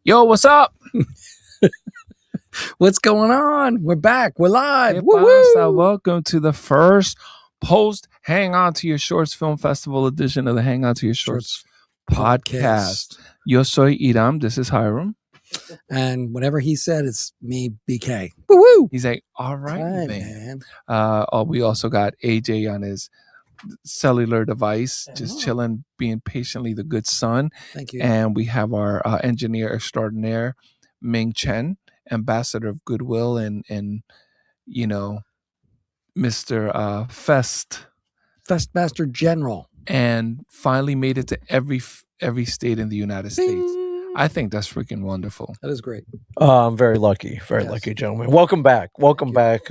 Yo, what's up? What's going on? We're back. We're live. Hey, Woo-woo! pasa. Welcome to the first post Hang On to Your Shorts Film Festival edition of the Hang On to Your Shorts podcast. Yo soy Hiram. This is Hiram. And whatever he said, it's me, BK. Woo-woo! He's like, all right, Right, man. We also got AJ on his cellular device, just chilling, being patiently the good son. Thank you. And we have our engineer extraordinaire, Ming Chen, ambassador of goodwill and you know, Mr. Festmaster General. And finally made it to every state in the United States. I think that's freaking wonderful. That is great. I'm very lucky. Very lucky, gentlemen. Welcome back. Welcome back.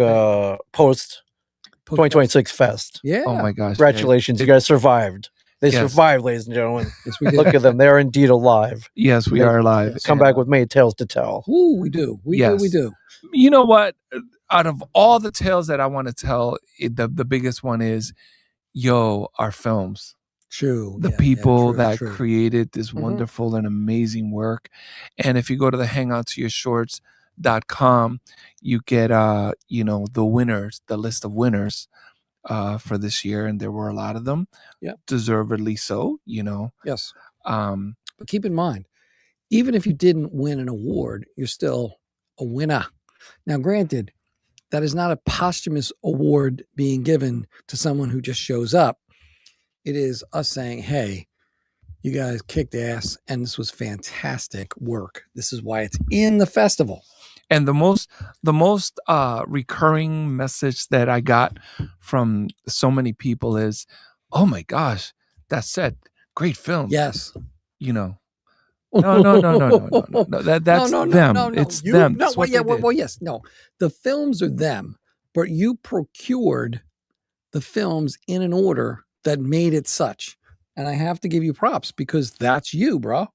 Post 2026 Fest. Yeah. Oh my gosh. Congratulations. You guys survived. They survived, ladies and gentlemen. Yes, we did. Look at them. They're indeed alive. Yes, we are alive. Yes. Come back with many tales to tell. Ooh, we do. We do. You know what? Out of all the tales that I want to tell, the biggest one is, our films. True. The people that created this wonderful and amazing work. And if you go to the hangontoyourshorts.com, you get the winners, the list of winners for this year, and there were a lot of them. Yeah. Deservedly so, Yes. But keep in mind, even if you didn't win an award, you're still a winner. Now, granted, that is not a posthumous award being given to someone who just shows up. It is us saying, hey, you guys kicked ass and this was fantastic work. This is why it's in the festival. And the most recurring message that I got from so many people is, oh my gosh, that said, great film. Yes. No. That's them. No. It's them. Well, yes. No, the films are them, but you procured the films in an order that made it such. And I have to give you props because that's you, bro.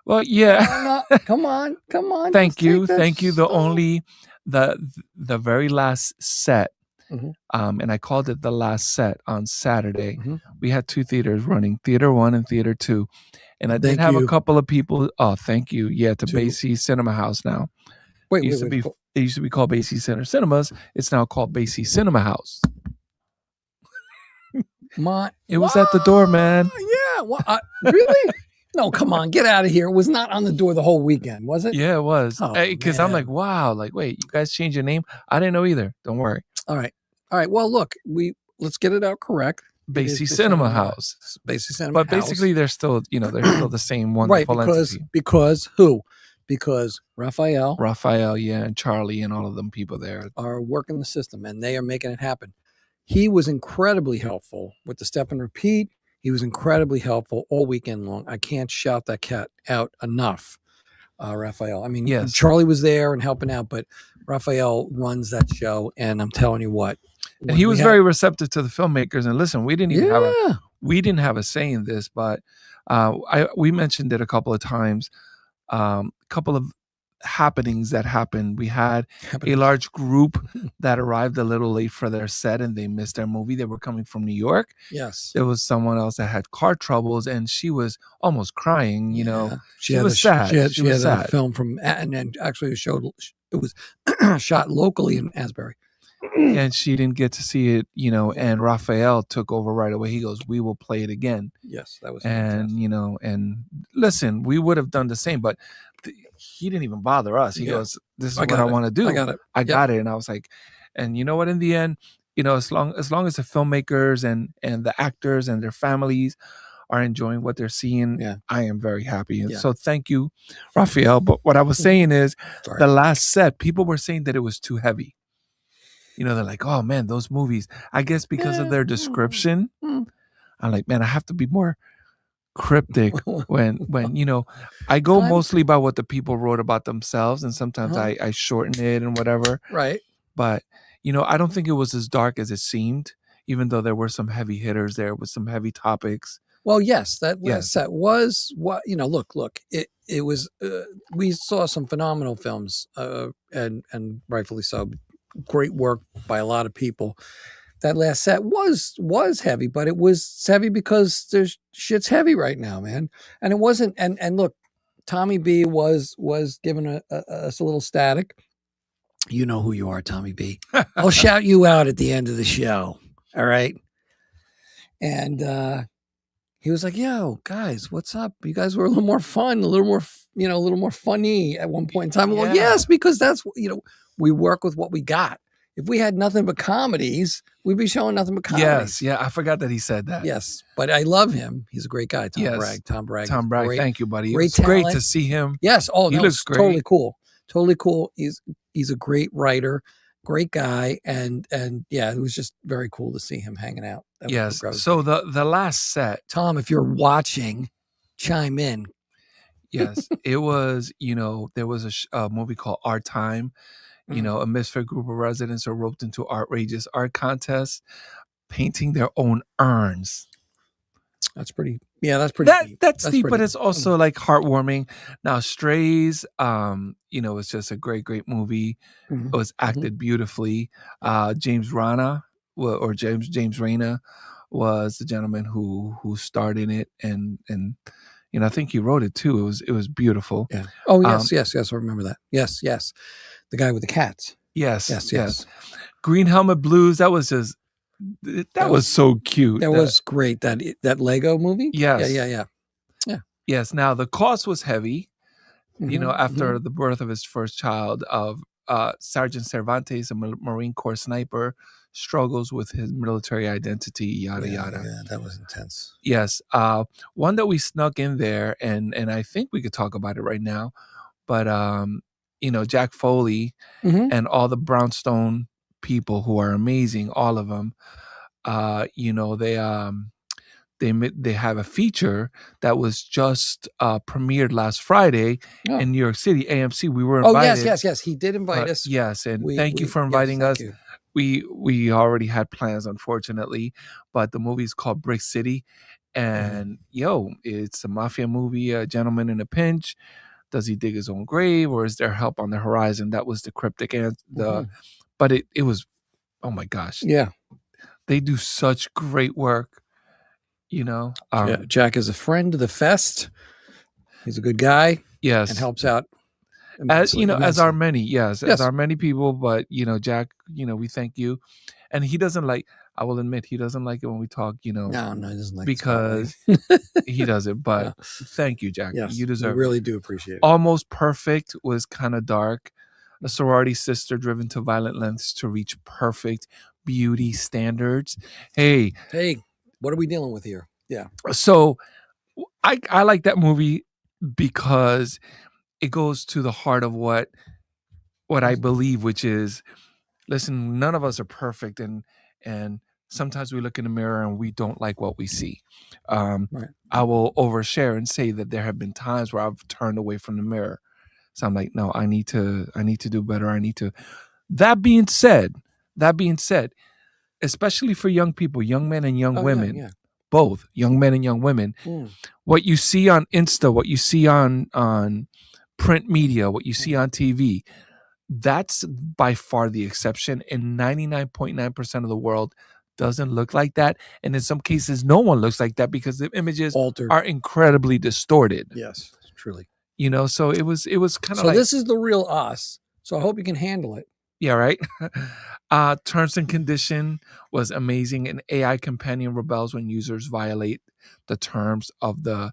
Well, yeah. No, come on. Thank you. The very last set, and I called it the last set on Saturday. We had two theaters running, Theater 1 and Theater 2. And I did have a couple of people. Oh, thank you. Yeah, to Basie Cinema House now. It used to be called Basie Center Cinemas. It's now called Basie Cinema House. It was at the door, man. Yeah. Really? No, come on, get out of here. It was not on the door the whole weekend, was it? Yeah, it was. Because I'm like, man. wow, wait, you guys changed your name? I didn't know either. Don't worry. All right. Well, look, let's get it out correct. Basie Cinema House. Basie Cinema House. But basically they're still the same wonderful entity. Because who? Because Raphael, and Charlie and all of them people there are working the system and they are making it happen. He was incredibly helpful with the step and repeat. He was incredibly helpful all weekend long. I can't shout that cat out enough, Raphael. I mean, yes. Charlie was there and helping out, but Raphael runs that show, and I'm telling you what. And he was very receptive to the filmmakers. And listen, we didn't have a say in this, but we mentioned it a couple of times. A couple of happenings that happened. We had a large group that arrived a little late for their set and they missed their movie. They were coming from New York. Yes. There was someone else that had car troubles and she was almost crying, She was sad. She had a film from, and actually it was shot locally in Asbury. And she didn't get to see it, and Raphael took over right away. He goes, we will play it again. Yes, that was fantastic. And listen, we would have done the same, but he didn't even bother us. He goes, this is what I want to do. I got it. I got it. And I was like, and you know what, in the end, as long as the filmmakers and the actors and their families are enjoying what they're seeing, I am very happy. And so thank you, Raphael. But what I was saying is the last set, people were saying that it was too heavy. They're like, oh man, those movies, I guess because of their description, I'm like, man, I have to be more cryptic when I go mostly by what the people wrote about themselves, and sometimes I shorten it and whatever. Right. But, I don't think it was as dark as it seemed, even though there were some heavy hitters there with some heavy topics. Well, yes, that set was what, look, it was, we saw some phenomenal films and rightfully so. Great work by a lot of people. That last set was heavy, but it was heavy because there's shit's heavy right now, man. And it wasn't. And look, Tommy B was giving us a little static. You know who you are, Tommy B. I'll shout you out at the end of the show. All right. And he was like, "Yo, guys, what's up? You guys were a little more fun, a little more, a little more funny at one point in time." Well, yes, because that's, we work with what we got. If we had nothing but comedies, we'd be showing nothing but comedies. Yes, yeah, I forgot that he said that. Yes, but I love him. He's a great guy, Tom Bragg. Tom Bragg. Great, thank you, buddy. It's great to see him. Yes, he looks great. Totally cool. Totally cool. He's a great writer, great guy, and yeah, it was just very cool to see him hanging out. Yes. So the last set, Tom, if you're watching, chime in. Yes, it was. There was a movie called Our Time. A misfit group of residents are roped into outrageous art contests, painting their own urns. That's pretty. Yeah, that's pretty. That's deep, but it's also like heartwarming. Now, Strays, it's just a great movie. Mm-hmm. It was acted beautifully. James Rana or James Reyna was the gentleman who starred in it, and I think he wrote it too. It was beautiful. Yeah. Oh yes. I remember that. Yes. The guy with the cats. Yes. Green Helmet Blues. That was just. That was so cute. That was great. That Lego movie. Yes. Yeah. Yes. Now the cost was heavy. After the birth of his first child, Sergeant Cervantes, a Marine Corps sniper, struggles with his military identity. Yada. Yeah, that was intense. Yes. One that we snuck in there, and I think we could talk about it right now, but Jack Foley and all the Brownstone people who are amazing, all of them. They have a feature that was just premiered last Friday in New York City, AMC. We were invited. Oh yes, he did invite us. Yes, and thank you for inviting us. We already had plans, unfortunately, but the movie's called Brick City, and it's a mafia movie. A gentleman in a pinch. Does he dig his own grave, or is there help on the horizon? That was the cryptic answer. But it was, oh my gosh. Yeah. They do such great work, Jack is a friend of the fest. He's a good guy. Yes. And helps out. As are many, as are many people. But, Jack, we thank you. And he doesn't I will admit, he doesn't like it when we talk, No, he doesn't like it. Because he doesn't. But thank you, Jack. Yes, you deserve it. We really do appreciate it. Almost Perfect was kind of dark. A sorority sister driven to violent lengths to reach perfect beauty standards. Hey, what are we dealing with here? Yeah. So I like that movie because it goes to the heart of what I believe, which is, listen, none of us are perfect, and sometimes we look in the mirror and we don't like what we see. Right. I will overshare and say that there have been times where I've turned away from the mirror. So I'm like, no, I need to do better. That being said, especially for young people, young men and young women, both young men and young women, what you see on Insta, what you see on print media, what you see on TV, that's by far the exception. And 99.9% of the world doesn't look like that. And in some cases, no one looks like that because the images are incredibly distorted. Yes, truly. So it was kind of so this is the real us. So I hope you can handle it. Yeah, right. Terms and Condition was amazing. An AI companion rebels when users violate the terms of the,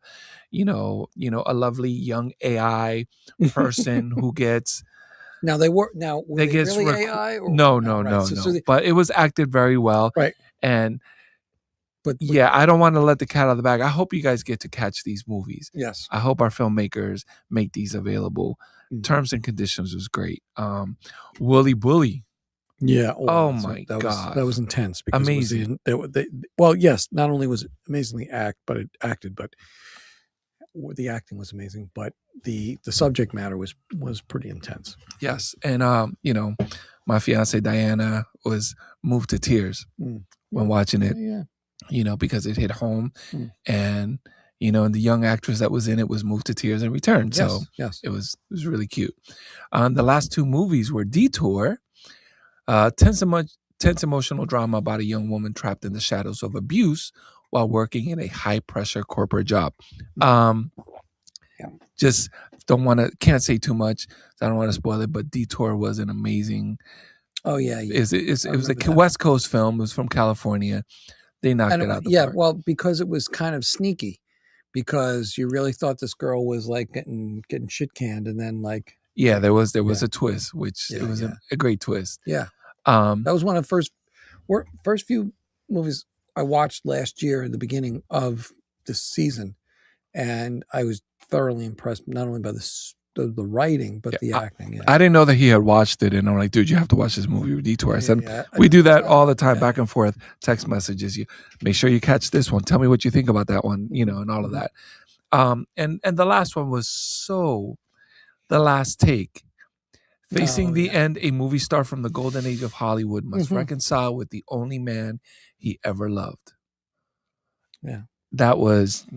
a lovely young AI person who gets. Now they really AI? Or no. But it was acted very well. Right. And but I don't want to let the cat out of the bag. I hope you guys get to catch these movies. Yes. I hope our filmmakers make these available. Mm-hmm. Terms and Conditions was great. Wooly Bully. Yeah. Oh my God. That was intense. Because amazing. Yes, not only was it amazingly acted, but the acting was amazing, but the subject matter was pretty intense. Yes. And my fiance Diana was moved to tears when watching it. Yeah. Because it hit home, and the young actress that was in it was moved to tears in return. So yes. It was really cute. The last two movies were Detour, tense emotional drama about a young woman trapped in the shadows of abuse while working in a high pressure corporate job. just can't say too much. So I don't want to spoil it, but Detour was an amazing. Oh yeah, yeah. It was a West Coast film. It was from California. They knocked it out the park. Well, because it was kind of sneaky, because you really thought this girl was like getting shit canned, and then like there was a twist, which it was a great twist. Yeah, that was one of the first few movies I watched last year at the beginning of this season, and I was thoroughly impressed not only by the writing but the acting. Yeah. I didn't know that he had watched it, and I'm like, dude, you have to watch this movie, Detour. I said, we do that all the time, back and forth, text messages. You make sure you catch this one. Tell me what you think about that one, and all of that. And the last one was The Last Take. Facing the end, a movie star from the golden age of Hollywood must reconcile with the only man he ever loved. Yeah. That was,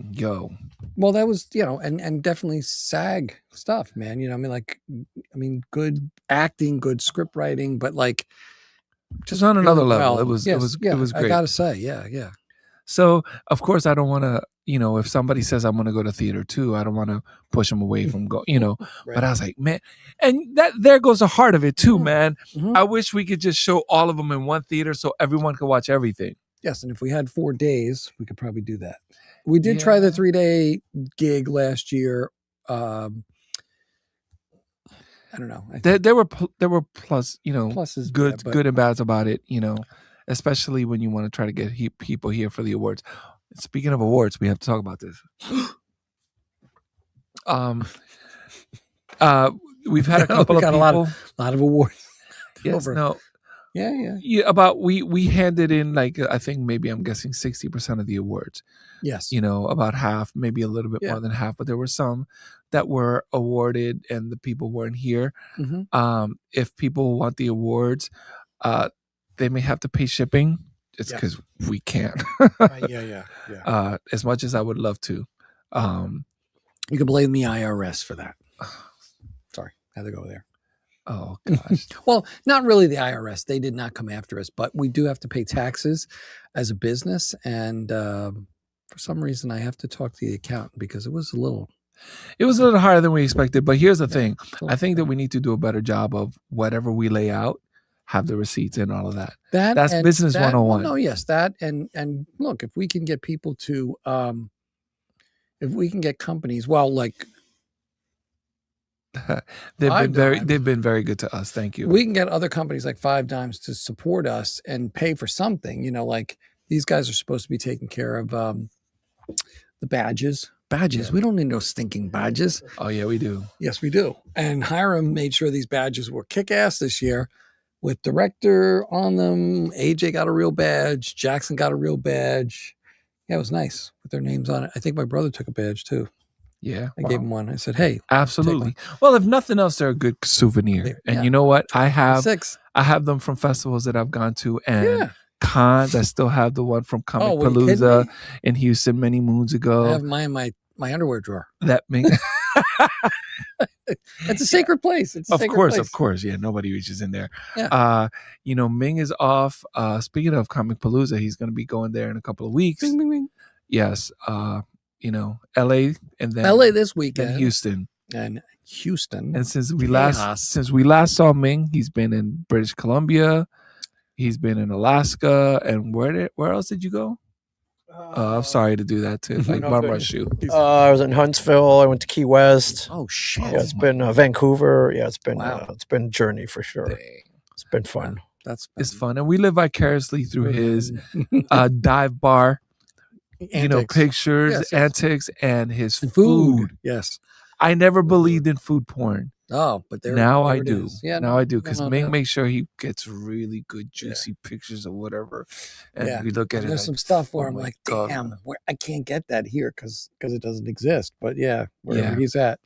Well, that was, and definitely SAG stuff, man. Good acting, good script writing, but like just on another level. It was great. I gotta say, yeah. So of course I don't want to, if somebody says I'm going to go to theater too, I don't want to push them away from right. But I was like, man, and there goes the heart of it too, man. I wish we could just show all of them in one theater so everyone could watch everything. Yes, and if we had 4 days, we could probably do that. We did try the 3-day gig last year. I don't know. There were pluses, good and bads about it, especially when you want to try to get people here for the awards. Speaking of awards, we have to talk about this. We've had a couple of people. A lot of awards. Yes, no. Yeah. We handed in I think maybe I'm guessing 60% of the awards. Yes. About half, maybe a little bit more than half, but there were some that were awarded and the people weren't here. If people want the awards, they may have to pay shipping. It's because we can't. Yeah. As much as I would love to. You can blame the IRS for that. Sorry, had to go there. Oh, gosh. Well, not really the IRS. They did not come after us, but we do have to pay taxes as a business. And for some reason, I have to talk to the accountant because it was a little higher than we expected. But here's the thing. I think that we need to do a better job of whatever we lay out, have the receipts and all of that. That's business 101. Well, no, yes, that. And look, if we can get people to, if we can get companies, they've been very good to us. Thank you. We can get other companies like Five Dimes to support us and pay for something. Like these guys are supposed to be taking care of the badges. Yeah. We don't need no stinking badges. Oh yeah, we do. Yes, we do. And Hiram made sure these badges were kick-ass this year with director on them. AJ got a real badge. Jackson got a real badge. Yeah, it was nice with their names on it. I think my brother took a badge too. Yeah. I gave him one. I said, hey. Absolutely. Well, if nothing else, they're a good souvenir. And you know what? I have them from festivals that I've gone to and cons. I still have the one from Comic Palooza in Houston many moons ago. I have mine in my underwear drawer. That means it's a sacred place. It's a sacred place. Of course. Yeah, nobody reaches in there. Yeah. Ming is off. Speaking of Comic Palooza, he's going to be going there in a couple of weeks. Bing, bing, bing. Yes. LA and then LA this weekend, and Houston. And since we last saw Ming, he's been in British Columbia, he's been in Alaska, and where else did you go? I'm sorry to do that to bum rush you. I was in Huntsville. I went to Key West. Oh shit! Yeah, it's been Vancouver. Yeah, it's been a journey for sure. Dang. It's been fun. It's fun, and we live vicariously through his dive bar. Antics. Pictures, antics, and his food. Yes. I never believed in food porn. Oh, but now I do. Yeah, now I do because Ming makes sure he gets really good, juicy pictures of whatever. And we look at it. There's some stuff where I'm like, damn, I can't get that here because it doesn't exist. But wherever he's at.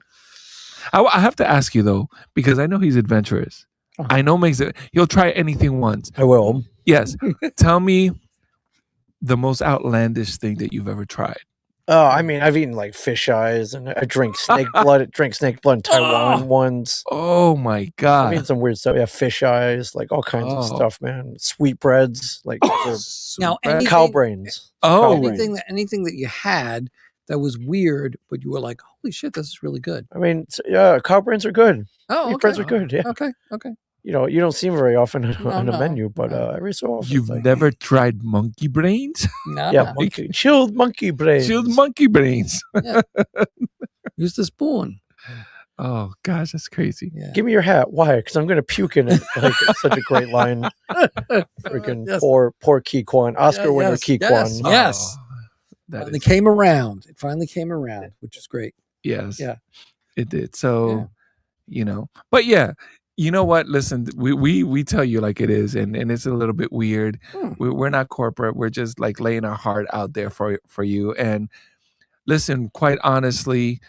I have to ask you though, because I know he's adventurous. I know he'll try anything once. I will. Yes. Tell me the most outlandish thing that you've ever tried. Oh, I mean, I've eaten like fish eyes, and I drink snake blood. In Taiwan ones. Oh my god! I mean, some weird stuff. Yeah, fish eyes, like all kinds of stuff, man. Sweetbreads, like now cow brains. Anything that you had that was weird, but you were like, holy shit, this is really good? I mean, yeah, cow brains are good. Oh, Beef brains are good. Yeah. Okay. You know, you don't see them very often on the No, menu, but every so often. You've never tried monkey brains? No. Yeah, chilled monkey brains. Chilled monkey brains. Yeah. Use the spoon. Oh gosh, that's crazy. Yeah. Give me your hat. Why? Because I'm going to puke in it. Like, it's such a great line. Freaking poor Keyquan. Oscar winner Keyquan. Yes. It came around. It finally came around, which is great. Yes. Yeah. It did. So, you know, but yeah, you know what? Listen, we tell you like it is, and it's a little bit weird. We're not corporate. We're just like laying our heart out there for you. And listen, quite honestly,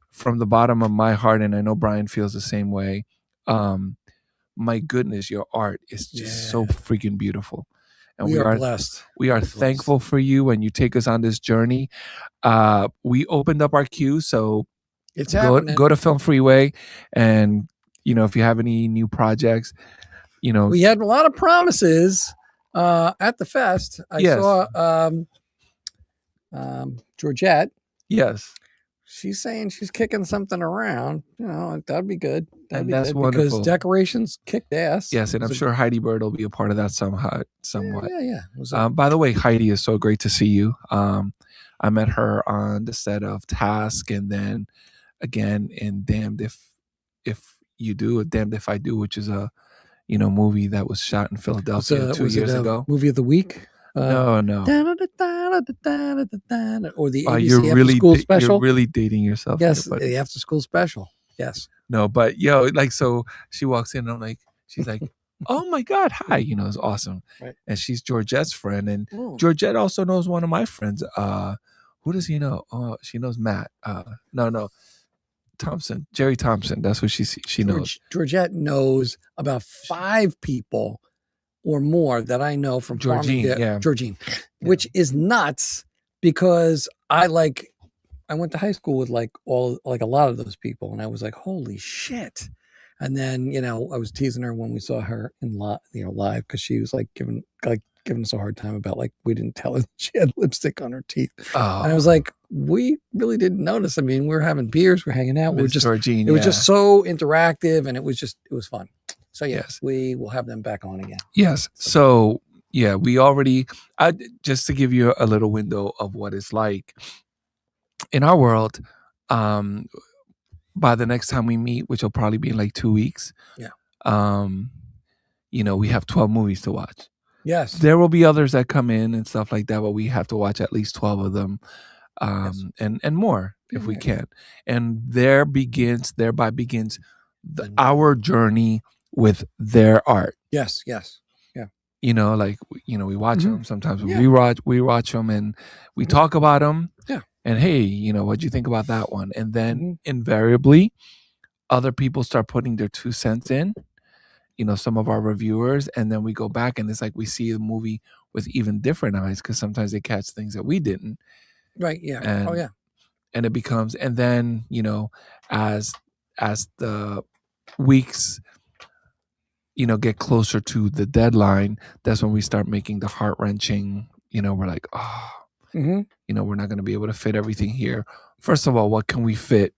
from the bottom of my heart, and I know Brian feels the same way. My goodness, your art is just so freaking beautiful. And we are blessed. We are thankful for you, and you take us on this journey. We opened up our queue, so it's happening. Go to Film Freeway, and you know, if you have any new projects, you know, we had a lot of promises at the fest. I saw Georgette. Yes. She's saying she's kicking something around. You know, that'd be good. And that's wonderful. Because decorations kicked ass. Yes, and I'm sure Heidi Bird will be a part of that somewhat. Yeah. By the way, Heidi, is so great to see you. I met her on the set of Task, and then again in Damned If You Do, Damned If I Do, which is a movie that was shot in Philadelphia 2 years ago. Movie of the week. No. Or the ABC you're after school special. You're really dating yourself. Yes, the after school special. Yes. No, but so she walks in, and I'm like, she's like, oh my God, hi, it's awesome. Right. And she's Georgette's friend, and Georgette also knows one of my friends. Who does he know? Oh, she knows Matt. No. Thompson, Jerry Thompson. That's what she knows. Georgette knows about 5 people or more that I know from Georgine, which is nuts because I went to high school with a lot of those people, and I was like, holy shit. And then, I was teasing her when we saw her in live because she was giving us a hard time about we didn't tell her she had lipstick on her teeth. Oh. And I was like, we really didn't notice. I mean, we're having beers, we're hanging out. Georgine, it was just so interactive, and it was fun. So yes, we will have them back on again. Yes. So yeah, we already, just to give you a little window of what it's like in our world, by the next time we meet, which will probably be in 2 weeks. Yeah. We have 12 movies to watch. Yes. There will be others that come in and stuff like that, but we have to watch at least 12 of them. And more if we can. And thereby begins our journey with their art. Yes. Yeah. We watch them. Sometimes we watch them, and we talk about them. Yeah. And hey, what'd you think about that one? And then invariably, other people start putting their 2 cents in. Some of our reviewers, and then we go back, and it's like we see the movie with even different eyes because sometimes they catch things that we didn't. Right. Yeah. And, and it becomes, and then as the weeks get closer to the deadline, that's when we start making the heart-wrenching, we're like, we're not going to be able to fit everything here. First of all, what can we fit?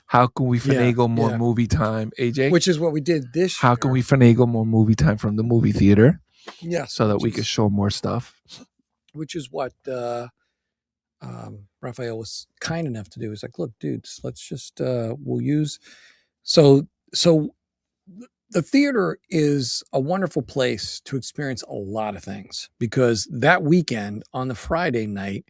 How can we finagle more movie time, AJ? Which is what we did this year. How can we finagle more movie time from the movie theater? Yeah. So that we could show more stuff. Which is what Raphael was kind enough to do. He's like, look, dudes, let's just, we'll use. So the theater is a wonderful place to experience a lot of things, because that weekend on the Friday night,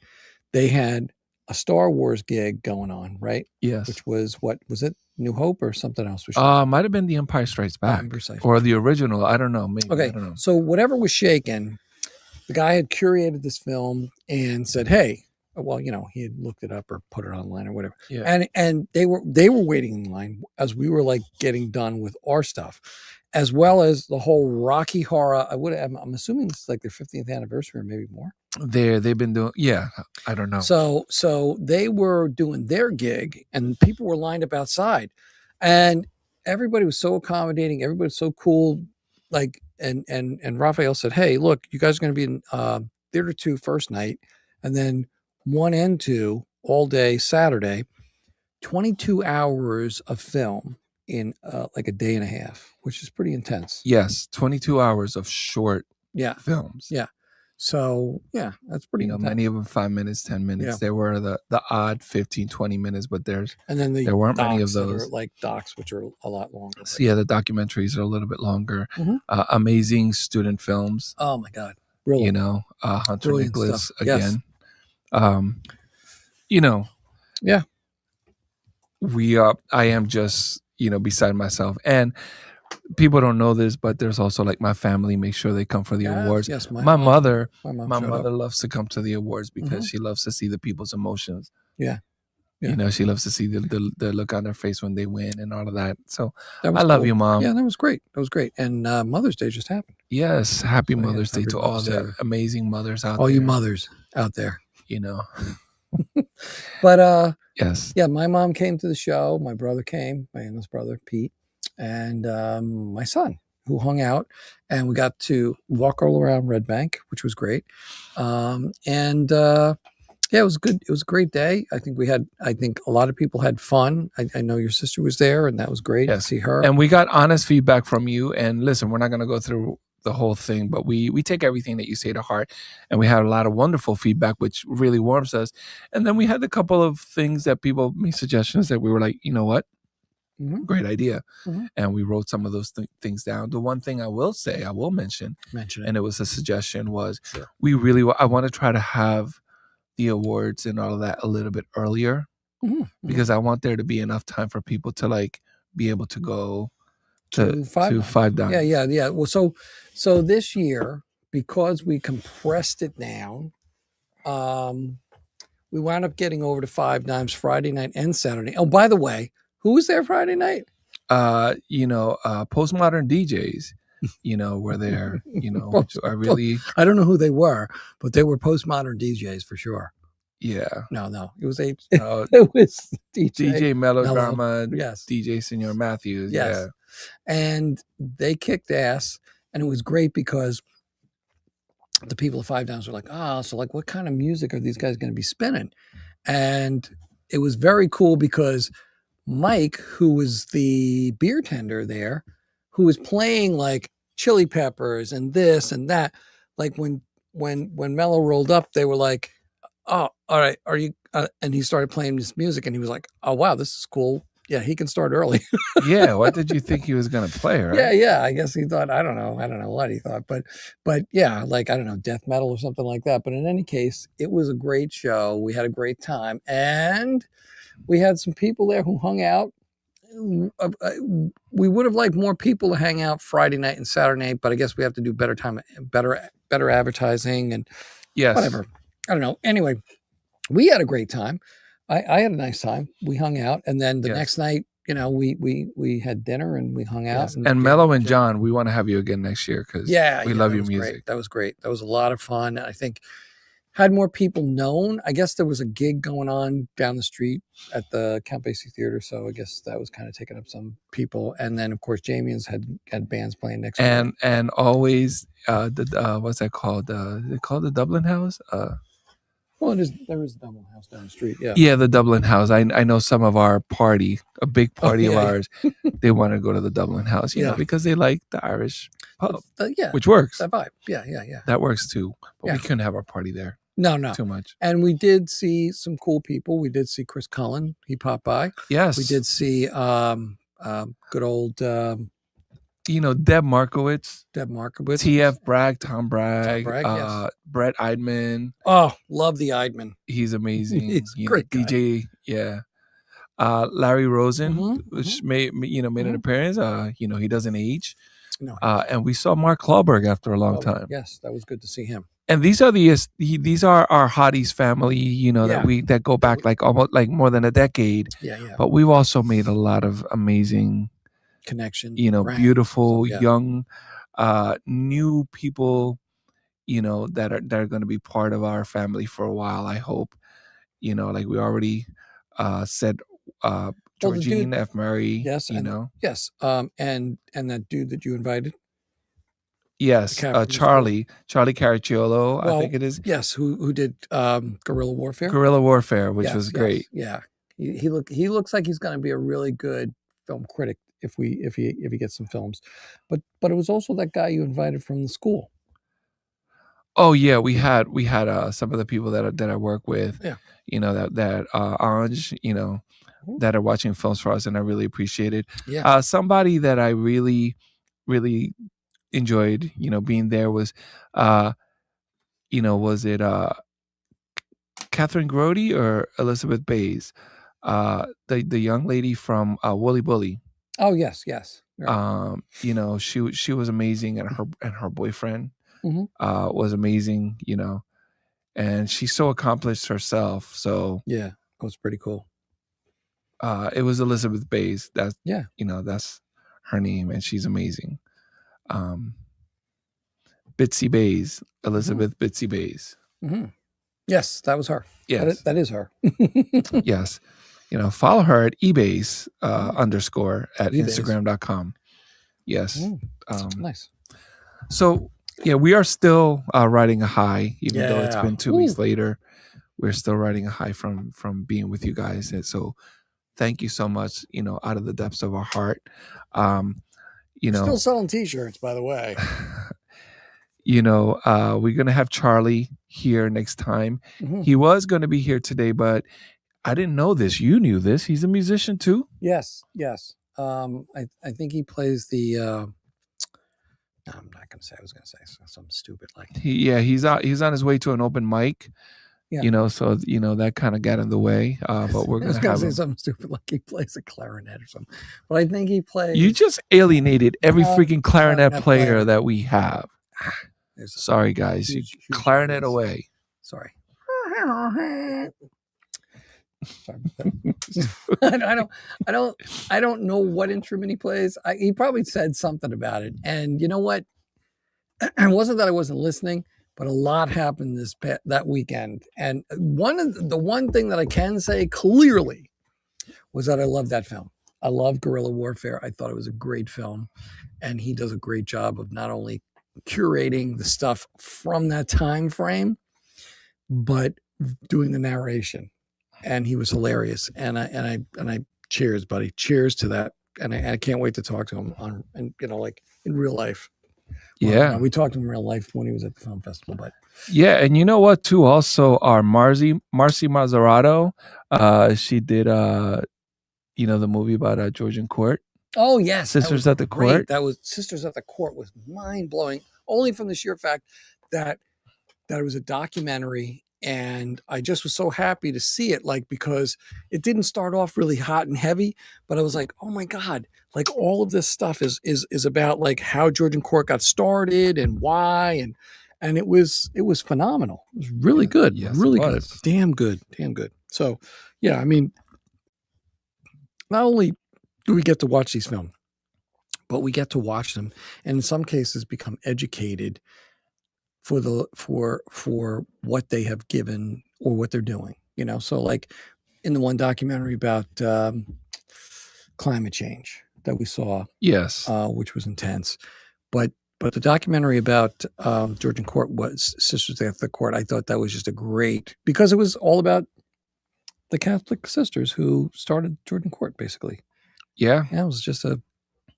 they had a Star Wars gig going on, right? Yes. Which was, what was it? New Hope or something else? Might have been The Empire Strikes Back or the original. I don't know. Maybe. Okay. I don't know. So whatever was shaken, the guy had curated this film and said, hey, well, he had looked it up or put it online or whatever. Yeah. And they were waiting in line as we were getting done with our stuff, as well as the whole Rocky Horror. I'm assuming this is their 50th anniversary or maybe more. They've been doing, I don't know. So they were doing their gig, and people were lined up outside, and everybody was so accommodating. Everybody was so cool. And Raphael said, hey, look, you guys are going to be in Theater 2 first night, and then 1 and 2 all day Saturday, 22 hours of film in like a day and a half, which is pretty intense. Yes, 22 hours of short films. Yeah. So, yeah, that's pretty intense. Many of them 5 minutes, 10 minutes. Yeah. There were the odd 15, 20 minutes, but there weren't many of those. That are like docs, which are a lot longer. So, yeah, the documentaries are a little bit longer. Amazing student films. Oh, my God. Brilliant. Hunter Brilliant Nicholas stuff. again. Yes. Yeah. I am just, beside myself. And people don't know this, but there's also like my family make sure they come for the awards. Yes, my mother up. loves to come to the awards because she loves to see the people's emotions. Yeah. She loves to see the look on their face when they win and all of that. So I love you, Mom. Yeah, that was great. And Mother's Day just happened. Yes, happy Mother's Day to all the amazing mothers out there. All you mothers out there. But yes. Yeah, my mom came to the show. My brother came, my youngest brother, Pete, and my son, who hung out, and we got to walk all around Red Bank, which was great. Yeah, it was good. It was a great day. I think a lot of people had fun. I know your sister was there, and that was great to see her. And we got honest feedback from you. And listen, we're not going to go through the whole thing, but we take everything that you say to heart, and we had a lot of wonderful feedback, which really warms us. And then we had a couple of things that people made suggestions that we were like, you know what? Great idea. And we wrote some of those things down. The one thing I will mention it, and it was a suggestion, was I want to try to have the awards and all of that a little bit earlier, because I want there to be enough time for people to like be able to go to Five Dimes. Yeah. Well, so this year, because we compressed it down, we wound up getting over to Five Dimes Friday night and Saturday. Oh, by the way, who was there Friday night? Postmodern DJs. Were there, which I really... I don't know who they were, but they were postmodern DJs for sure. Yeah. No. It was it was DJ Melodrama, yes. DJ Senor Matthews. Yes. Yeah. And they kicked ass, and it was great because the people of Five Dimes were like, so like what kind of music are these guys going to be spinning? And it was very cool because Mike, who was the beer tender there, who was playing like Chili Peppers and this and that, like when Mello rolled up, they were like, oh, all right, are you and he started playing this music, and he was like, oh wow, this is cool. Yeah, he can start early. Yeah, what did you think he was gonna play, right? Yeah, I guess he thought, I don't know what he thought, but yeah, like, I don't know, death metal or something like that. But in any case, it was a great show. We had a great time, and we had some people there who hung out. We would have liked more people to hang out Friday night and Saturday night, but I guess we have to do better advertising and whatever. I don't know. Anyway, we had a great time. I had a nice time. We hung out, and then the next night, we had dinner and we hung out. Yes. And Mello and John, we want to have you again next year because we love your music. Great. That was great. That was a lot of fun. I think had more people known. I guess there was a gig going on down the street at the Count Basie Theater, so I guess that was kind of taking up some people. And then, of course, Jamian's had bands playing next week. And always what's that called? Is it called the Dublin House? Well, there is a Dublin House down the street. Yeah, the Dublin House. I know some of our party, a big party of ours, they want to go to the Dublin House, you know, because they like the Irish pub, which works. That vibe. Yeah. That works too. But we couldn't have our party there. No. Too much. And we did see some cool people. We did see Chris Cullen. He popped by. Yes. We did see good old... Deb Markowitz. TF Bragg, Tom Bragg, yes. Brett Eidman. Oh, love the Eidman. He's amazing. He's a great guy. DJ, yeah. Larry Rosen, which made an appearance. He doesn't age. No. And we saw Mark Klallberg after a long time. Yes, that was good to see him. And these are our Hotties family, that go back like almost like more than a decade. Yeah. But we've also made a lot of amazing connection, beautiful young new people that are going to be part of our family for a while, I hope. Like we already said, Georgine F. Murray. Yes. Yes. And that dude that you invited, Yes, Charlie Caracciolo, I think it is. Yes, who did Guerrilla Warfare? Guerrilla Warfare, which was great. Yeah, he looks like he's going to be a really good film critic if he gets some films. But it was also that guy you invited from the school. Oh yeah, we had some of the people that I work with. Yeah. You know, that Ange, you know, that are watching films for us, and I really appreciate it. Yeah. Somebody that I really, really enjoyed, you know, being there was, you know, was it Catherine Grody or Elizabeth Bays? The young lady from Wooly Bully. Oh yes. Right. You know, she was amazing, and her boyfriend was amazing, you know, and she's so accomplished herself. So yeah, it was pretty cool. It was Elizabeth Bays. That's yeah, you know, that's her name, and she's amazing. Bitsy Bays, Elizabeth Bitsy Bays. Yes, that was her. Yes, that is her. Yes, you know, follow her at eBays _ at Instagram.com. Yes, nice. So yeah, we are still riding a high, even though it's been 2 weeks later. We're still riding a high from being with you guys, and so thank you so much. You know, out of the depths of our heart. You know, still selling T-shirts, by the way. You know, we're gonna have Charlie here next time. He was gonna be here today, but I didn't know this. You knew this. He's a musician too. Yes. I think he plays the. No, I'm not gonna say. I was gonna say something stupid like. He's out. He's on his way to an open mic. Yeah. You know, so you know that kind of got in the way. But we're gonna say something stupid like he plays a clarinet or something. But I think he plays. You just alienated every freaking clarinet player that we have. Sorry, guys. Huge clarinet away. Sorry. I don't know what instrument he plays. He probably said something about it. And you know what? It wasn't that I wasn't listening, but a lot happened that weekend. And the one thing that I can say clearly was that I love that film. I love Guerrilla Warfare. I thought it was a great film, and he does a great job of not only curating the stuff from that time frame, but doing the narration. And he was hilarious. And I cheers, buddy. Cheers to that. And I can't wait to talk to him and you know, like in real life. Yeah, we talked to him in real life when he was at the film festival. But yeah, and you know what? Too, also our Marcy Mazzarato. She did you know, the movie about Georgian Court. Oh yes, Sisters at the Court. That was Sisters at the Court was mind blowing. Only from the sheer fact that it was a documentary. And I just was so happy to see it, like, because it didn't start off really hot and heavy, but I was like, oh my God, like all of this stuff is about like how Georgian Court got started and why. And it was phenomenal. It was really good. Yes, really good. Damn good. So yeah, I mean, not only do we get to watch these films, but we get to watch them and in some cases become educated for what they have given or what they're doing, you know? So like in the one documentary about climate change that we saw, yes, which was intense, but the documentary about Georgian Court was Sisters at the Court. I thought that was just a great, because it was all about the Catholic sisters who started Georgian Court, basically. Yeah, it was just a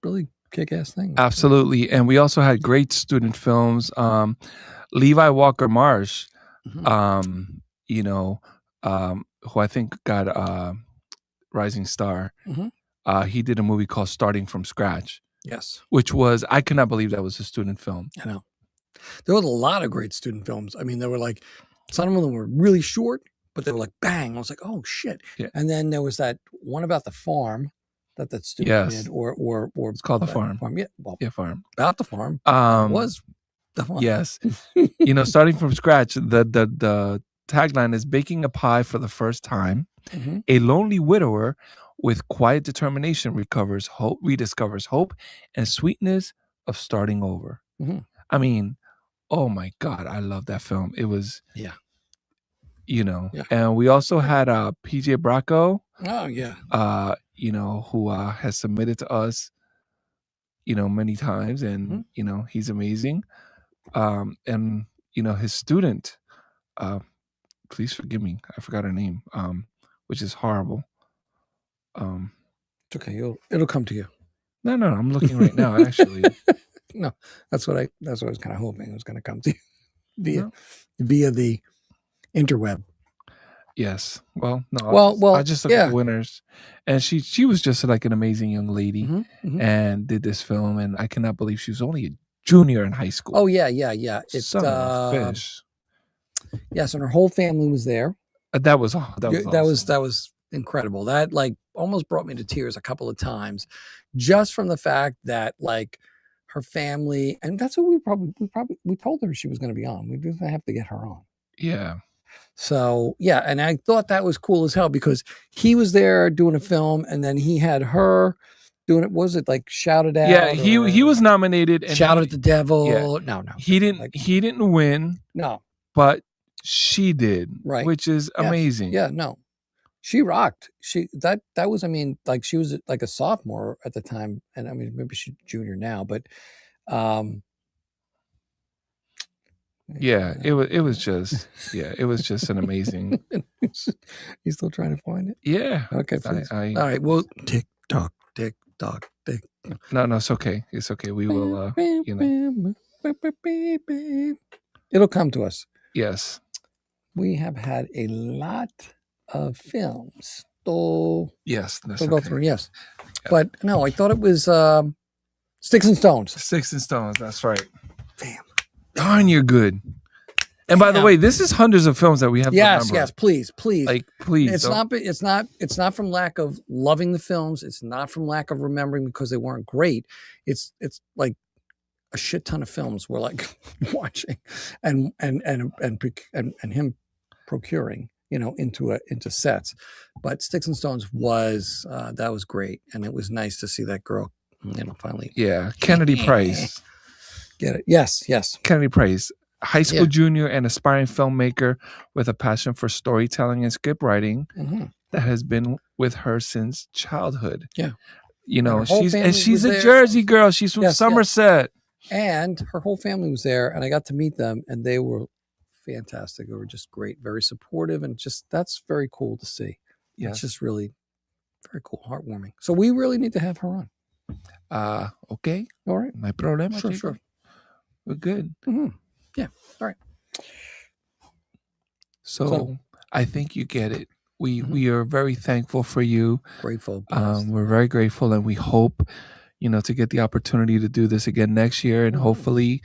really kick-ass thing. Absolutely. And we also had great student films. Levi Walker Marsh, you know, who I think got Rising Star. He did a movie called Starting from Scratch. Yes. Which was, I could not believe that was a student film. I know. There was a lot of great student films. I mean, they were like, some of them were really short, but they were like, bang. I was like, oh shit. Yeah. And then there was that one about the farm that student did, or it's called The Farm. Yeah. Well, yeah, Farm. About the farm. Was the farm. Yes. You know, starting from scratch, the tagline is baking a pie for the first time. A lonely widower with quiet determination rediscovers hope and sweetness of starting over. I mean, oh my God, I love that film. It was, you know, and we also had PJ Bracco. Oh yeah. You know, who has submitted to us, many times, and he's amazing. And his student, please forgive me, I forgot her name, which is horrible. It's okay, it'll come to you. No, I'm looking right now, actually. No, that's what I was kind of hoping it was going to come to you via the interweb. Yes. Well, no. Well, I just look at the winners, and she was just like an amazing young lady, and did this film, and I cannot believe she was only a junior in high school. Oh yeah. It's son of a fish. Yes, and her whole family was there. That was awesome. That was incredible. That like almost brought me to tears a couple of times, just from the fact that like her family, and that's what we told her she was going to be on. We didn't have to get her on. Yeah. So yeah, and I thought that was cool as hell because he was there doing a film, and then he had her doing it. Was it like Shouted Out? Yeah, he was nominated. And Shouted at the Devil. Yeah. No, he didn't win. No, but she did, right? Which is amazing. Yeah, no, she rocked. That was, I mean, like she was like a sophomore at the time, and I mean maybe she's junior now, but yeah, it was just an amazing. He's still trying to find it. Yeah. Okay. All right. Well, tick tock. No, it's okay. It's okay. We will. It'll come to us. Yes. We have had a lot of films. Yes. That's go through. Yes. Yep. But no, I thought it was Sticks and Stones. Sticks and Stones. That's right. Damn. Darn, you're good. And by the way, this is hundreds of films that we have. Yes, please. Like, please. It's not from lack of loving the films. It's not from lack of remembering because they weren't great. It's like a shit ton of films we're like watching, and him procuring, into sets. But Sticks and Stones was that was great, and it was nice to see that girl, finally. Yeah, Kennedy Price. Get it? Yes. Kennedy Price. High school junior and aspiring filmmaker with a passion for storytelling and script writing that has been with her since childhood. Yeah. She's a Jersey girl. She's from Somerset. And her whole family was there, and I got to meet them, and they were fantastic. They were just great, very supportive, and that's very cool to see. Yeah. It's just really very cool, heartwarming. So we really need to have her on. Okay. All right. No problem. Sure. We're good. Mm-hmm. Yeah. All right. So I think you get it. We are very thankful for you. Grateful. We're very grateful, and we hope, to get the opportunity to do this again next year, and hopefully,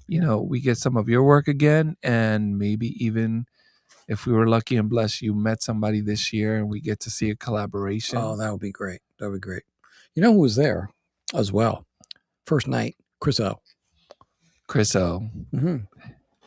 we get some of your work again, and maybe even if we were lucky and blessed, you met somebody this year, and we get to see a collaboration. Oh, that would be great. That would be great. You know who was there as well? First night, Chris O. Mm-hmm.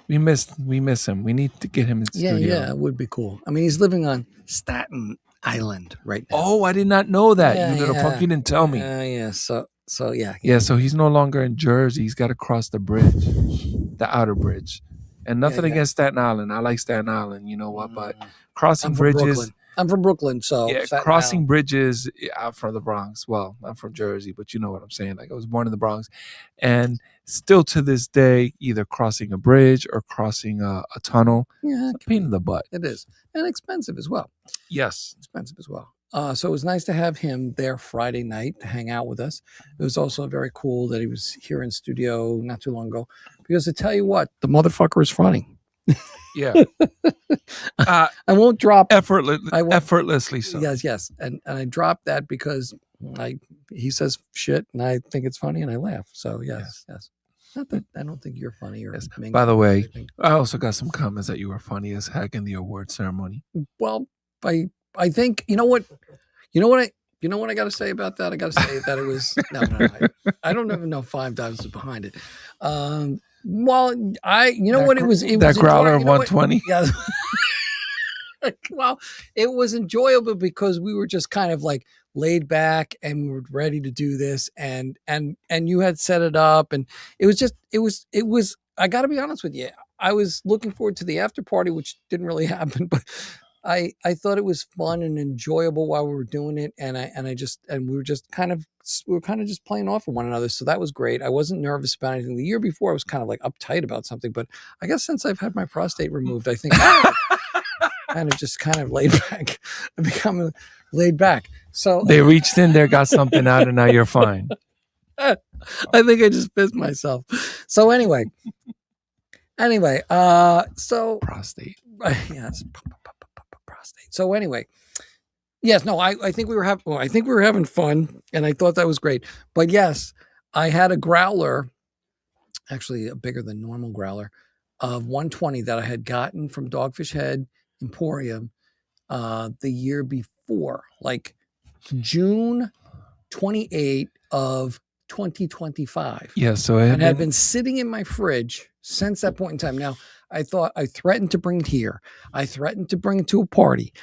We miss him. We need to get him in the studio. Yeah, it would be cool. I mean, he's living on Staten Island right now. Oh, I did not know that. You little punk, you didn't tell me. Yeah. So yeah. Yeah, so he's no longer in Jersey. He's got to cross the bridge, the outer bridge. And nothing against Staten Island. I like Staten Island, you know what? But crossing bridges. Brooklyn. I'm from Brooklyn, so yeah, crossing bridges. I'm from the Bronx. Well, I'm from Jersey, but you know what I'm saying. Like, I was born in the Bronx, and still to this day, either crossing a bridge or crossing a tunnel. Yeah, it's a pain in the butt. It is, and expensive as well. Yes, expensive as well. So it was nice to have him there Friday night to hang out with us. It was also very cool that he was here in studio not too long ago, because to tell you what, the motherfucker is funny. Yeah. I won't drop effortlessly so. Yes. And I dropped that because he says shit and I think it's funny and I laugh. So yes. Not that I don't think you're funny or By the way, I also got some comments that you were funny as heck in the award ceremony. Well, I think you know what I got to say about that? I got to say that it was I don't even know 5 dimes behind it. Well, it was that growler of 120. Yeah. Well, it was enjoyable because we were just kind of like laid back and we were ready to do this, and you had set it up, and it was. I got to be honest with you, I was looking forward to the after party, which didn't really happen, but I thought it was fun and enjoyable while we were doing it, and we were just kind of just playing off of one another. So that was great. I wasn't nervous about anything. The year before, I was kind of like uptight about something, but I guess since I've had my prostate removed, I think kind of laid back. I've become laid back. So they reached in there, got something out, and now you're fine. I think I just pissed myself. So anyway, so prostate. Yes, prostate. So anyway, yes, no, I think we were having fun, and I thought that was great. But yes, I had a growler, actually a bigger than normal growler, of 120 that I had gotten from Dogfish Head Emporium the year before, like June 28 of 2025. Yeah, so it had been sitting in my fridge since that point in time. Now, I threatened to bring it here. I threatened to bring it to a party.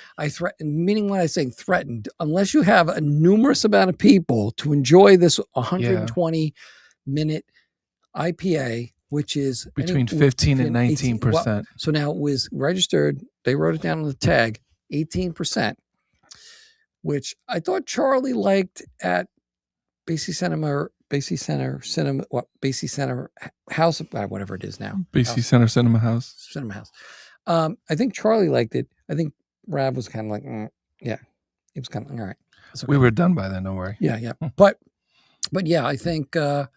Meaning when I say threatened, unless you have a numerous amount of people to enjoy this 120-minute IPA, which is between 15 and 19%. Well, so now it was registered. They wrote it down on the tag, 18%, which I thought Charlie liked at Basie Center House, whatever it is now. Basie Center Cinema House. Cinema House. I think Charlie liked it. I think Rav was kind of like, yeah, he was kind of all right. Okay. We were done by then. Don't worry. Yeah. But yeah, I think the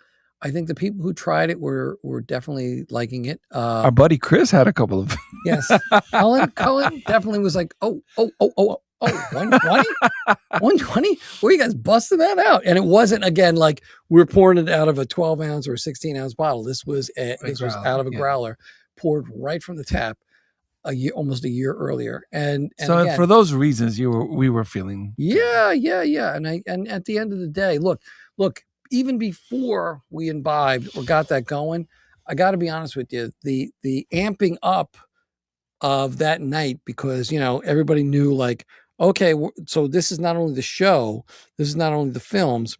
people who tried it were definitely liking it. Our buddy Chris had a couple of. Yes, Cullen definitely was like, 120? 120? Where you guys busted that out? And it wasn't, again, like we were pouring it out of a 12-ounce or a 16-ounce bottle. This was out of a growler, poured right from the tap almost a year earlier. And so again, for those reasons, we were feeling. Yeah. And at the end of the day, look, even before we imbibed or got that going, I got to be honest with you, the amping up of that night, because, everybody knew, like, okay, so this is not only the show, this is not only the films,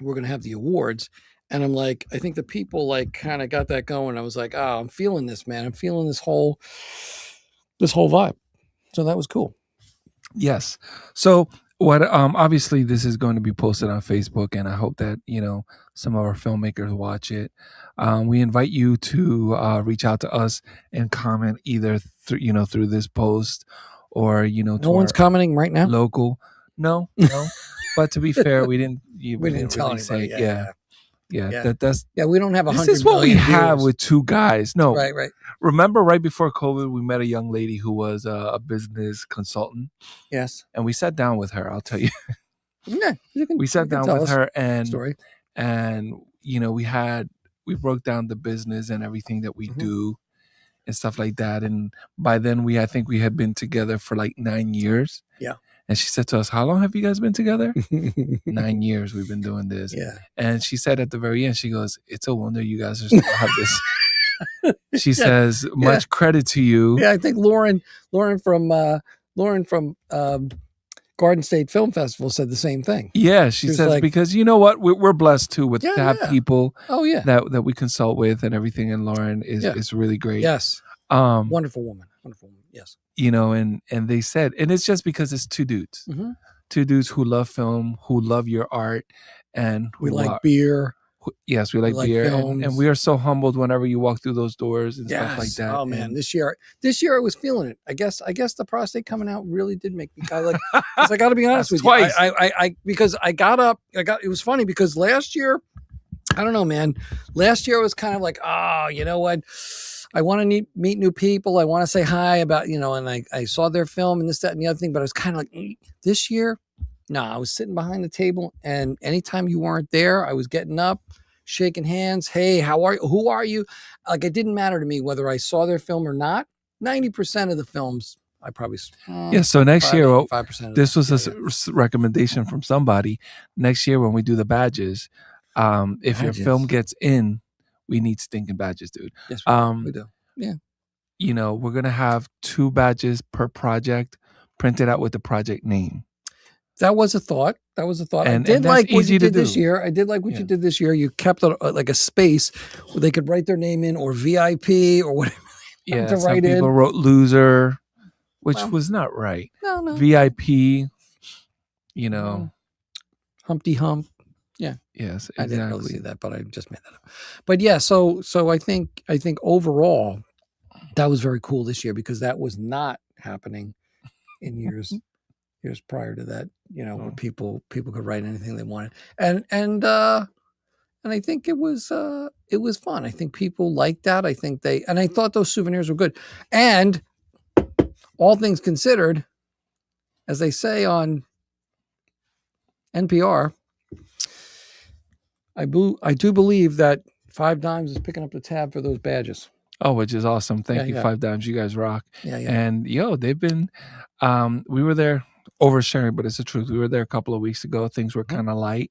we're going to have the awards. And I'm like, I think the people like kind of got that going. I was like, I'm feeling this, man. I'm feeling this whole vibe. So that was cool. Yes. So what, obviously this is going to be posted on Facebook, and I hope that, some of our filmmakers watch it. We invite you to reach out to us and comment either through this post, or no one's commenting right now. Local, no. But to be fair, we didn't tell really anybody. Yeah. That's we don't have 100. This is what we have with two guys. No, right. Remember, right before COVID, we met a young lady who was a business consultant. Yes, and we sat down with her. I'll tell you. Yeah, we sat down with her and we broke down the business and everything that we do and stuff like that. And by then I think we had been together for like 9 years. Yeah. And she said to us, "How long have you guys been together?" 9 years we've been doing this. Yeah. And she said at the very end, she goes, "It's a wonder you guys are still have this." She says, "Much credit to you." Yeah, I think Lauren from Garden State Film Festival said the same thing. Yeah, she says, like, because you know what, we're blessed too to have people that we consult with and everything. And Lauren is really great. Yes. Wonderful woman. Yes. And they said, and it's just because it's two dudes. Mm-hmm. Two dudes who love film, who love your art, and we like beer. Yes, we like beer, and we are so humbled whenever you walk through those doors and stuff like that. Oh man, this year I was feeling it. I guess the prostate coming out really did make me kind of like. I got to be honest with you. I because I got up. It was funny because last year, I don't know, man. Last year I was kind of like, you know what? I want to meet new people. I want to say hi about, and I saw their film and this, that, and the other thing. But I was kind of like, this year. No, I was sitting behind the table, and anytime you weren't there, I was getting up, shaking hands. Hey, how are you? Who are you? Like, it didn't matter to me whether I saw their film or not. 90% of the films, I probably So next year, 5%. This was a recommendation from somebody. Next year, when we do the badges, if your film gets in, we need stinking badges, dude. Yes, we do. Yeah. We're gonna have 2 badges per project, printed out with the project name. That was a thought. And, I did like what you did this year. I did like what you did this year. You kept like a space where they could write their name in, or VIP or whatever. Yeah, some people wrote loser. which was not right. No. VIP, you know. Humpty Hump. Yeah. Yes, exactly. I didn't really see that, but I just made that up. But yeah, so I think overall that was very cool this year because that was not happening in years prior to that, where people could write anything they wanted. And I think it was fun. I think people liked that. I thought those souvenirs were good. And all things considered, as they say on NPR, I do believe that Five Dimes is picking up the tab for those badges. Oh, which is awesome. Thank you, Five Dimes. You guys rock. Yeah. And they've been, we were there oversharing, but it's the truth. We were there a couple of weeks ago. Things were kind of light,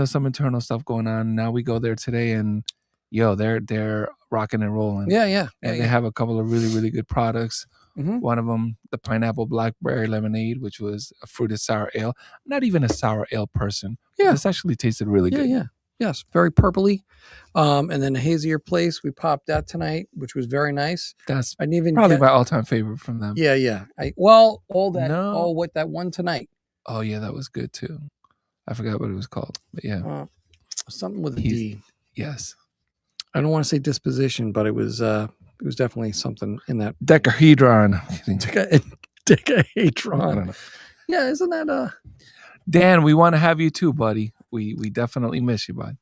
some internal stuff going on. Now we go there today and they're rocking and rolling. Yeah. And they have a couple of really, really good products. One of them, the pineapple blackberry lemonade, which was a fruited sour ale. I'm not even a sour ale person. Yeah. This actually tasted really good. Yeah. Yes, very purpley. And then the hazier place, we popped that tonight, which was very nice. That's probably my all-time favorite from them. Yeah. What that one tonight. Oh yeah, that was good too. I forgot what it was called, but yeah, something with a D. Yes, I don't want to say disposition, but it was definitely something in that Decahedron. Decahedron. Yeah, isn't that Dan? We want to have you too, buddy. We definitely miss you, bud.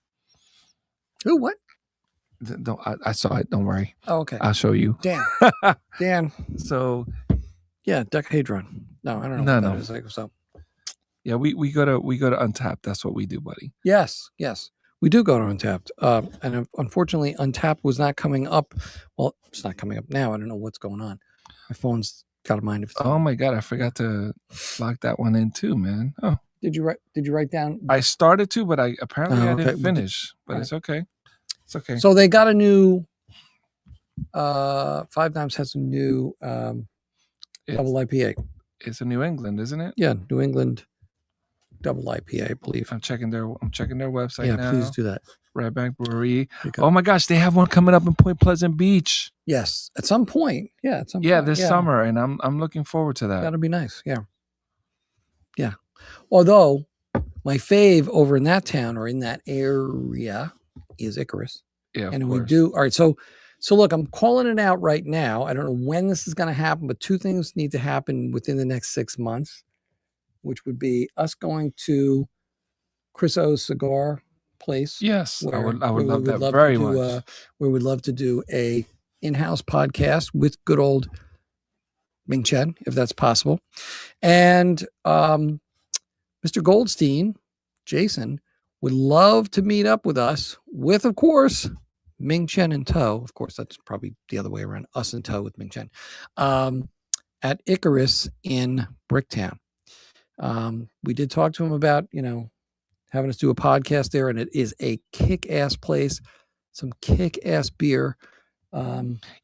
Who? What? Don't I saw it. Don't worry. Oh, okay. I'll show you. Dan. So, yeah, Decahedron. No, I don't know. No. That is. So, yeah, we go to Untapped. That's what we do, buddy. Yes. We do go to Untapped. And unfortunately, Untapped was not coming up. Well, it's not coming up now. I don't know what's going on. My phone's got a mind of its own. Oh my God, I forgot to lock that one in too, man. Oh. Did you write down? I started to, but I didn't finish. But it's okay. It's okay. So they got a new Five Dimes has a new double IPA. It's a New England, isn't it? Yeah, New England double IPA, I believe. I'm checking their website now. Yeah, please do that. Red Bank Brewery. Oh my gosh, they have one coming up in Point Pleasant Beach. Yes, at some point. Yeah, at some point. This summer, and I'm looking forward to that. That'll be nice. Yeah. Although my fave over in that town or in that area is Icarus. Yeah, and we do. All right, so look, I'm calling it out right now. I don't know when this is going to happen, but two things need to happen within the next 6 months, which would be us going to Chris O's cigar place. Yes, I would love that very much. Where we'd love to do a in-house podcast with good old Ming Chen, if that's possible. And Mr. Goldstein, Jason, would love to meet up with us with, of course, Ming Chen in tow. Of course, that's probably the other way around, us in tow with Ming Chen, at Icarus in Bricktown. We did talk to him about, having us do a podcast there, and it is a kick-ass place, some kick-ass beer.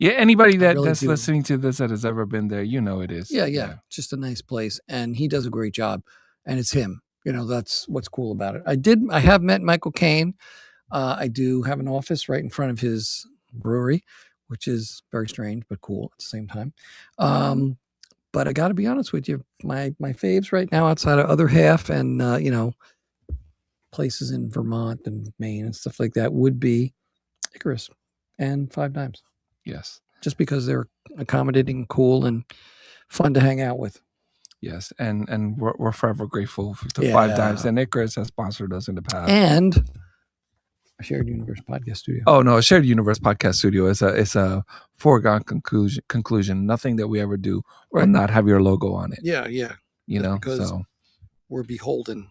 Anybody that's listening to this that has ever been there, it is. Yeah. Just a nice place, and he does a great job, and it's him. That's what's cool about it. I have met Michael Caine. I do have an office right in front of his brewery, which is very strange but cool at the same time. But I got to be honest with you, my faves right now, outside of Other Half and places in Vermont and Maine and stuff like that, would be Icarus and Five Dimes. Yes, just because they're accommodating, cool, and fun to hang out with. Yes, and we're forever grateful to Five Dimes, and Icarus has sponsored us in the past. And a Shared Universe podcast studio. Oh no, a Shared Universe podcast studio is a foregone conclusion. Nothing that we ever do will not have your logo on it. Yeah. Because we're beholden.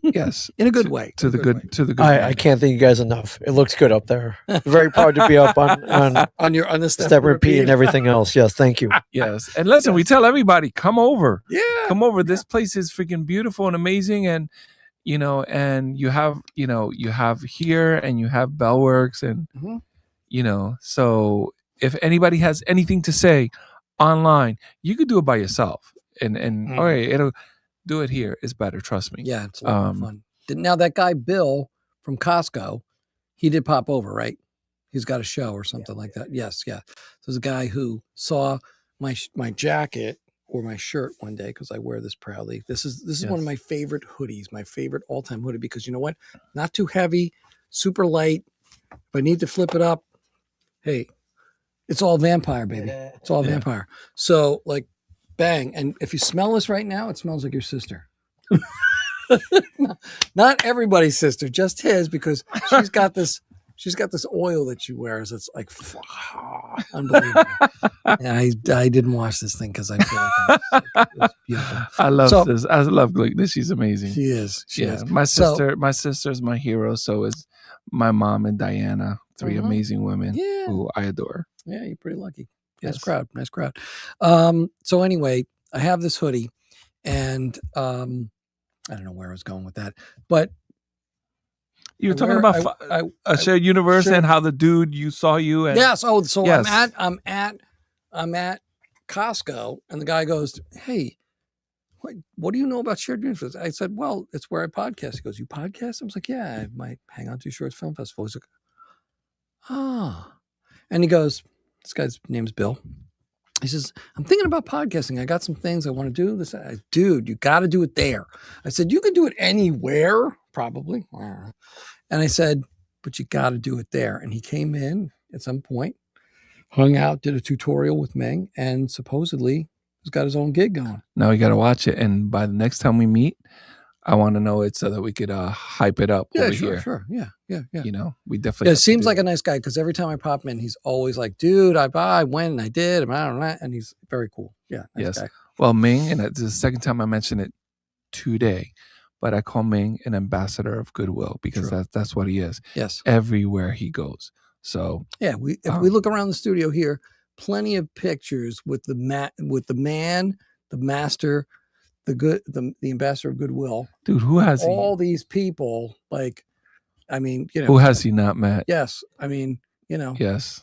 Yes, in a good way. To the good. I can't thank you guys enough. It looks good up there. Very proud to be up on the Step Repeat and everything else. Yes, thank you. Yes, and listen, we tell everybody, come over. Yeah, come over. This place is freaking beautiful and amazing, and and you have here, and you have Bellworks, and so if anybody has anything to say online, you could do it by yourself, and all right, it'll. Do it here is better. Trust me. Yeah, it's a lot of fun. Now that guy Bill from Costco, he did pop over, right? He's got a show or something like that. Yes, yeah. So there's a guy who saw my jacket or my shirt one day, because I wear this proudly. This is one of my favorite hoodies, my favorite all-time hoodie, because you know what? Not too heavy, super light. If I need to flip it up, hey, it's all vampire, baby. It's all vampire. So like, bang. And if you smell this right now, it smells like your sister. Not everybody's sister, just his, because she's got this oil that she wears. It's like unbelievable. And I didn't wash this thing because I feel like it was beautiful. I love this. I love Gleekness. She's amazing. She is. She is. My sister's my hero. So is my mom and Diana, three amazing women who I adore. Yeah, you're pretty lucky. Nice crowd. Nice crowd. So anyway, I have this hoodie, and I don't know where I was going with that, but you were talking about a shared universe and how the dude you saw you. And yes. Oh, so yes. I'm at Costco, and the guy goes, "Hey, what do you know about shared universe?" I said, "Well, it's where I podcast." He goes, "You podcast?" I was like, "Yeah, I might hang on to Shorts Film Festival." He's like, "Ah," and he goes, "This guy's name's Bill." He says, "I'm thinking about podcasting. I got some things I want to do." Dude, you got to do it there. I said, "You can do it anywhere, probably." And I said, "But you got to do it there." And he came in at some point, hung out, did a tutorial with Ming, and supposedly he's got his own gig going. Now we got to watch it. And by the next time we meet, I want to know it so that we could hype it up over here. Sure. Yeah. You know, we definitely. It seems like a nice guy, because every time I pop him in, he's always like, "Dude, I went and I did," and he's very cool. Yeah. Nice guy. Well, Ming, and it's the second time I mentioned it today, but I call Ming an ambassador of goodwill, because that's what he is. Yes. Everywhere he goes. So yeah, if we look around the studio here, plenty of pictures with the man, the master, the ambassador of goodwill. Dude, who has all these people? Like, I mean, you know, who has he not met? Yes, I mean, you know, yes,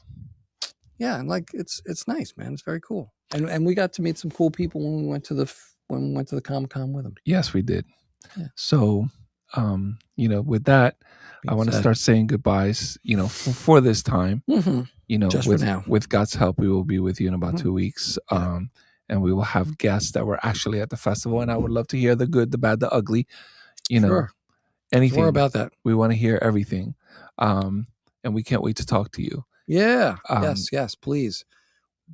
yeah, and like it's nice, man. It's very cool, and we got to meet some cool people when we went to the Comic-Con with them. Yes, we did. Yeah. So, you know, with that, I want to start saying goodbyes. You know, for this time. Mm-hmm. You know, just for now. With God's help, we will be with you in about 2 weeks. And we will have guests that were actually at the festival. And I would love to hear the good, the bad, the ugly, you know, anything. More about that. We want to hear everything. And we can't wait to talk to you. Yeah. Yes, please.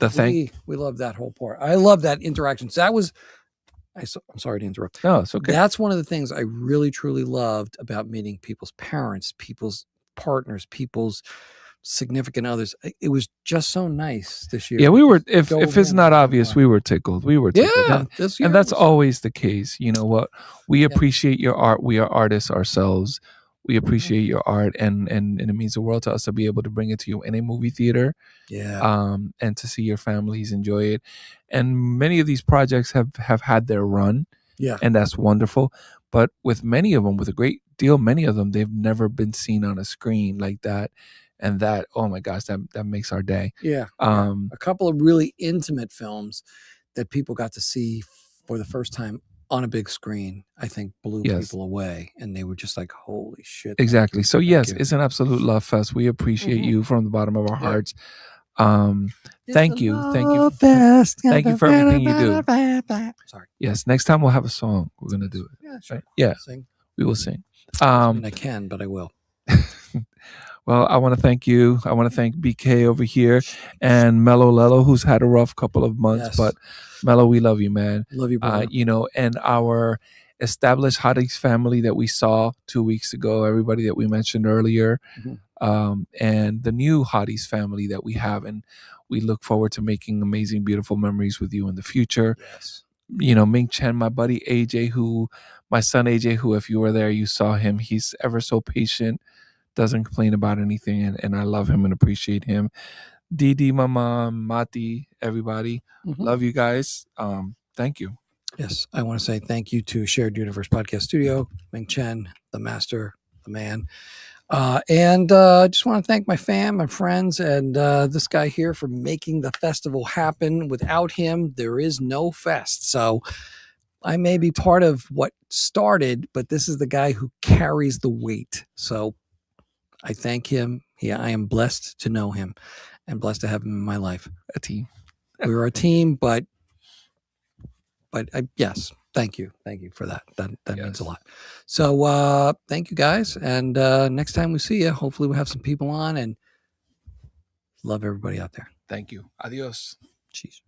We love that whole part. I love that interaction. So that was, I'm sorry to interrupt. No, it's okay. That's one of the things I really, truly loved about meeting people's parents, people's partners, people's significant others. It was just so nice this year. Yeah, we were. If it's not obvious, we were tickled. We were tickled. Yeah, and that's always the case. You know what? We appreciate your art. We are artists ourselves. We appreciate your art, and it means the world to us to be able to bring it to you in a movie theater. Yeah. And to see your families enjoy it. And many of these projects have had their run. Yeah. And that's wonderful. But with many of them, with a great deal, many of them, they've never been seen on a screen like that. And that, oh my gosh, that makes our day. Yeah. A couple of really intimate films that people got to see for the first time on a big screen, I think blew people away. And they were just like, holy shit. Exactly. So yes, it's an absolute love fest. We appreciate you from the bottom of our hearts. Thank you for everything you do. Sorry. Yes, next time we'll have a song. We're gonna do it. Yeah, sure. Right? Yeah, we will sing. I can, but I will. Well, I want to thank you. I want to thank BK over here and Mello Lello, who's had a rough couple of months. But Mello, we love you, man. Love you, brother. You know, and our established Hotties family that we saw 2 weeks ago, everybody that we mentioned earlier, and the new Hotties family that we have. And we look forward to making amazing, beautiful memories with you in the future. Yes. You know, Ming Chen, my buddy AJ, my son AJ, who if you were there, you saw him. He's ever so patient, doesn't complain about anything, and I love him and appreciate him. Didi, my mom, Mati, everybody, love you guys. Thank you. Yes, I want to say thank you to Shared Universe Podcast Studio, Ming Chen, the master, the man. And I just want to thank my fam, my friends, and this guy here for making the festival happen. Without him, there is no fest. So I may be part of what started, but this is the guy who carries the weight. So I thank him. I am blessed to know him and blessed to have him in my life. A team. We were a team, but yes, thank you for that. That means a lot. So thank you guys, and next time we see you, hopefully we'll have some people on, and love everybody out there. Thank you. Adios. Cheers.